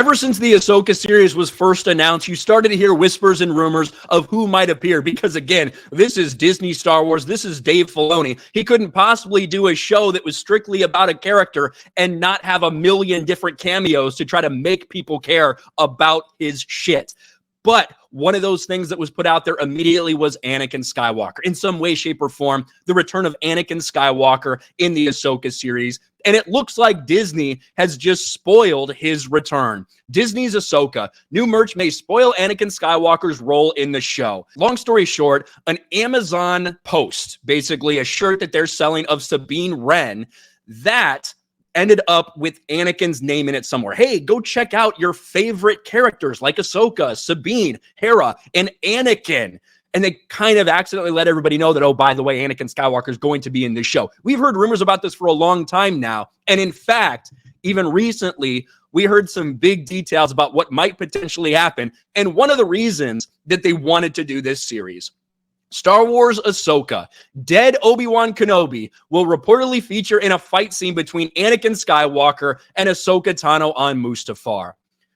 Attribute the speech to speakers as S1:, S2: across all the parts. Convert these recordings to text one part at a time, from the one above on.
S1: Ever since the Ahsoka series was first announced, you started to hear whispers and rumors of who might appear because, again, this is Disney Star Wars. This is Dave Filoni. He couldn't possibly do a show that was strictly about a character and not have a million different cameos to try to make people care about his shit. But one of those things that was put out there immediately was Anakin Skywalker. In some way, shape, or form, the return of Anakin Skywalker in the Ahsoka series. And it looks like Disney has just spoiled his return. Disney's Ahsoka. New merch may spoil Anakin Skywalker's role in the show. Long story short, an Amazon post, basically a shirt that they're selling of Sabine Wren, that ended up with Anakin's name in it somewhere. Hey, go check out your favorite characters like Ahsoka, Sabine, Hera, and Anakin. And they kind of accidentally let everybody know that, oh, by the way, Anakin Skywalker is going to be in this show. We've heard rumors about this for a long time now. And in fact, even recently, we heard some big details about what might potentially happen. And one of the reasons that they wanted to do this series, Star Wars Ahsoka, dead Obi-Wan Kenobi will reportedly feature in a fight scene between Anakin Skywalker and Ahsoka Tano on Mustafar.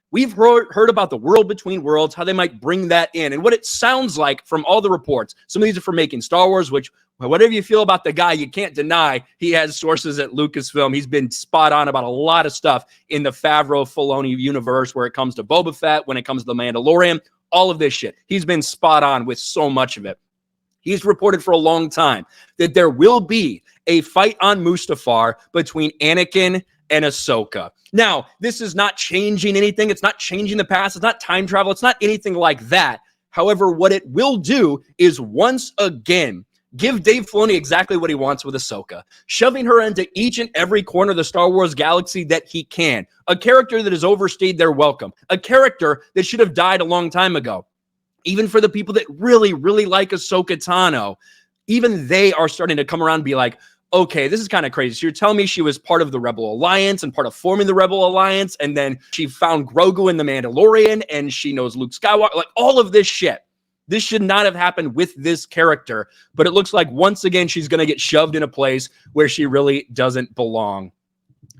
S1: We've heard about the world between worlds, how they might bring that in, and what it sounds like from all the reports. Some of these are from Making Star Wars, which, whatever you feel about the guy, you can't deny he has sources at Lucasfilm. He's been spot on about a lot of stuff in the Favreau-Filoni universe where it comes to Boba Fett, when it comes to The Mandalorian, all of this shit. He's been spot on with so much of it. He's reported for a long time that there will be a fight on Mustafar between Anakin and Ahsoka. Now, this is not changing anything. It's not changing the past. It's not time travel. It's not anything like that. However, what it will do is once again give Dave Filoni exactly what he wants with Ahsoka, shoving her into each and every corner of the Star Wars galaxy that he can. A character that has overstayed their welcome. A character that should have died a long time ago. Even for the people that really, really like Ahsoka Tano, even they are starting to come around and be like, okay, this is kind of crazy. So you're telling me she was part of the Rebel Alliance and part of forming the Rebel Alliance, and then she found Grogu in The Mandalorian, and she knows Luke Skywalker, like all of this shit. This should not have happened with this character, but it looks like once again she's going to get shoved in a place where she really doesn't belong.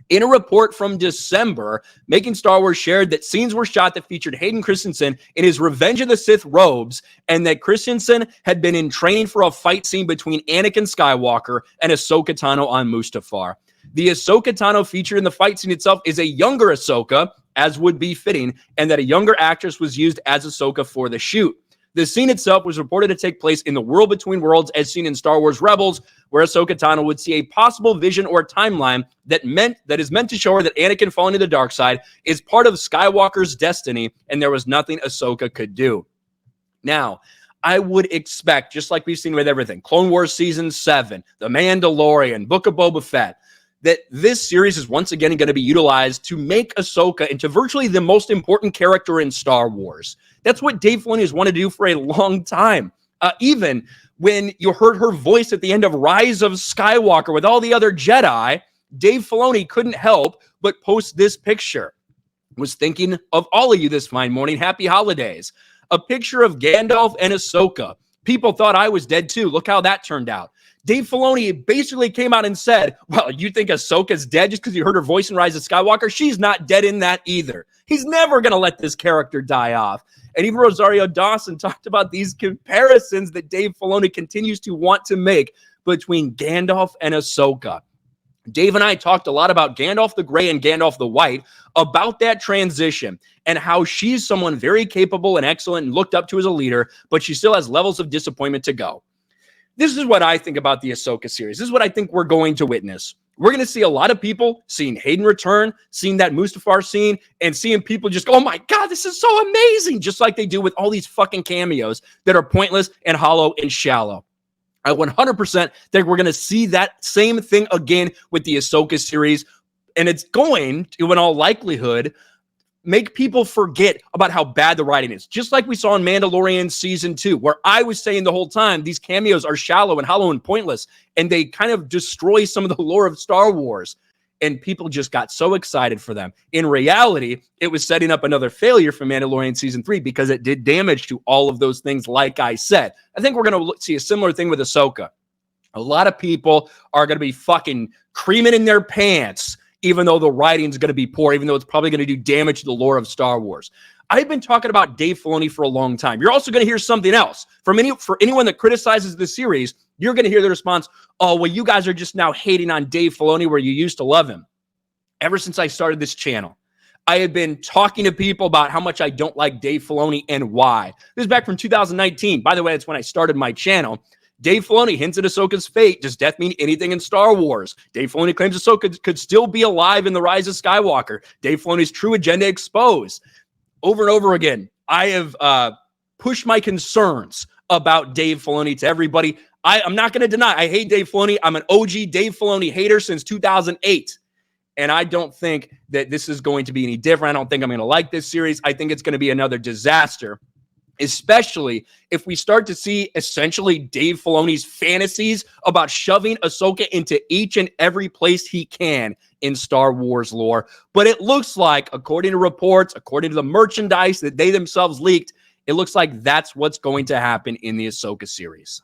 S1: In a report from December, Making Star Wars shared that scenes were shot that featured Hayden Christensen in his Revenge of the Sith robes, and that Christensen had been in training for a fight scene between Anakin Skywalker and Ahsoka Tano on Mustafar. The Ahsoka Tano featured in the fight scene itself is a younger Ahsoka, as would be fitting, and that a younger actress was used as Ahsoka for the shoot. The scene itself was reported to take place in the world between worlds as seen in Star Wars Rebels, where Ahsoka Tano would see a possible vision or timeline that is meant to show her that Anakin falling to the dark side is part of Skywalker's destiny, and there was nothing Ahsoka could do. Now, I would expect, just like we've seen with everything, Clone Wars Season 7, The Mandalorian, Book of Boba Fett, that this series is once again going to be utilized to make Ahsoka into virtually the most important character in Star Wars. That's what Dave Filoni has wanted to do for a long time. Even when you heard her voice at the end of Rise of Skywalker with all the other Jedi, Dave Filoni couldn't help but post this picture. Was thinking of all of you this fine morning. Happy holidays. A picture of Gandalf and Ahsoka. People thought I was dead too. Look how that turned out. Dave Filoni basically came out and said, well, you think Ahsoka's dead just because you heard her voice in Rise of Skywalker? She's not dead in that either. He's never going to let this character die off. And even Rosario Dawson talked about these comparisons that Dave Filoni continues to want to make between Gandalf and Ahsoka. Dave and I talked a lot about Gandalf the Grey and Gandalf the White, about that transition and how she's someone very capable and excellent and looked up to as a leader, but she still has levels of disappointment to go. This is what I think about the Ahsoka series. This is what I think we're going to witness. We're going to see a lot of people seeing Hayden return, seeing that Mustafar scene, and seeing people just go, oh my God, this is so amazing, just like they do with all these fucking cameos that are pointless and hollow and shallow. I 100% think we're going to see that same thing again with the Ahsoka series, and it's going to, in all likelihood, make people forget about how bad the writing is. Just like we saw in Mandalorian Season 2, where I was saying the whole time, these cameos are shallow and hollow and pointless, and they kind of destroy some of the lore of Star Wars. And people just got so excited for them. In reality, it was setting up another failure for Mandalorian Season 3 because it did damage to all of those things, like I said. I think we're going to see a similar thing with Ahsoka. A lot of people are going to be fucking creaming in their pants even though the writing's going to be poor, even though it's probably going to do damage to the lore of Star Wars. I've been talking about Dave Filoni for a long time. You're also going to hear something else. For anyone that criticizes the series, you're going to hear the response, oh, well, you guys are just now hating on Dave Filoni where you used to love him. Ever since I started this channel, I have been talking to people about how much I don't like Dave Filoni and why. This is back from 2019. By the way, that's when I started my channel. Dave Filoni hints at Ahsoka's fate. Does death mean anything in Star Wars? Dave Filoni claims Ahsoka could still be alive in The Rise of Skywalker. Dave Filoni's true agenda exposed. Over and over again, I have pushed my concerns about Dave Filoni to everybody. I'm not going to deny I hate Dave Filoni. I'm an OG Dave Filoni hater since 2008. And I don't think that this is going to be any different. I don't think I'm going to like this series. I think it's going to be another disaster, especially if we start to see essentially Dave Filoni's fantasies about shoving Ahsoka into each and every place he can in Star Wars lore. But it looks like, according to reports, according to the merchandise that they themselves leaked, it looks like that's what's going to happen in the Ahsoka series.